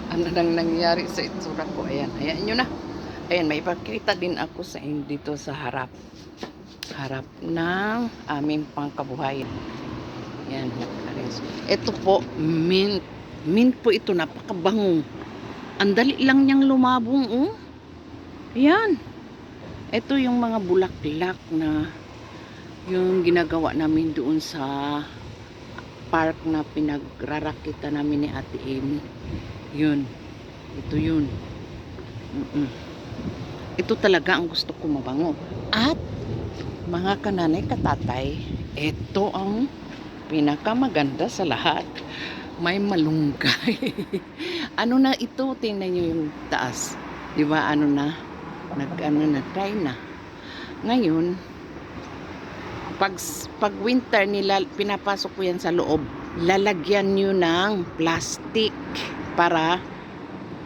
Ano nang nangyari sa itsura ko? Ayan, ayan nyo na. Ayan, may ipakita din ako sa inyo dito sa harap. Harap ng aming pangkabuhayan. Ayan, ito po, mint. Mint po ito, napakabango. Ang dali lang niyang lumabong, oh. Ayan. Ito yung mga bulaklak na yung ginagawa namin doon sa park na pinagrarakita namin ni Ate Amy. Yun. Ito yun. Ito talaga ang gusto ko mabango. At mga kananay katatay, ito ang pinakamaganda sa lahat. May malunggay. Ano na ito? Tingnan nyo yung taas. Di ba ano na? Try na. Ngayon, pag winter nila, pinapasok ko yan sa loob. Lalagyan nyo ng plastic para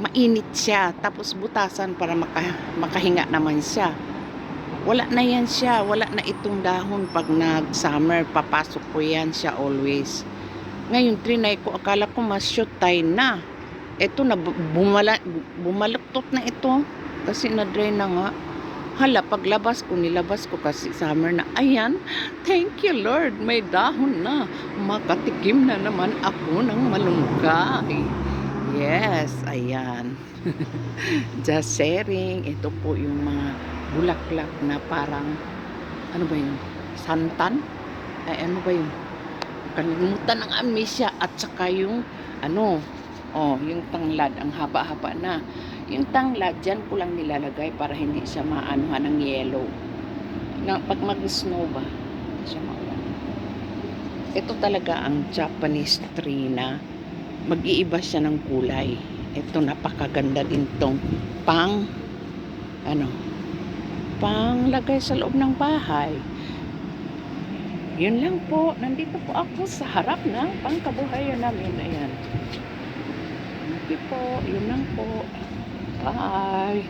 mainit siya. Tapos butasan para makahinga naman siya. Wala na yan siya. Wala na itong dahon pag nag-summer. Papasok ko yan siya always. Ngayon, trinay ko. Akala ko ma-shoot tayo na. Ito na, bumaluktot na ito. Kasi na-dry na nga. Hala, paglabas ko, nilabas ko kasi summer na. Ayan, thank you Lord, may dahon na. Makatikim na naman ako ng malunggay. Yes, ayan. Just sharing. Ito po yung mga bulaklak na parang, ano ba yun? Santan? Ay, ano ba yun? Kalimutan ng amnesia. At saka yung, yung tanglad, ang haba-haba na. Yung tanglad, dyan ko lang nilalagay para hindi siya maanuhan ng yellow. Pag mag-snow ba, hindi siya maulan. Ito talaga ang Japanese tree na mag-iiba siya ng kulay. Ito napakaganda din tong panglagay sa loob ng bahay. Yun lang po. Nandito po ako sa harap ng pangkabuhayan namin. Ayan. Okay po. Yun lang po. Bye.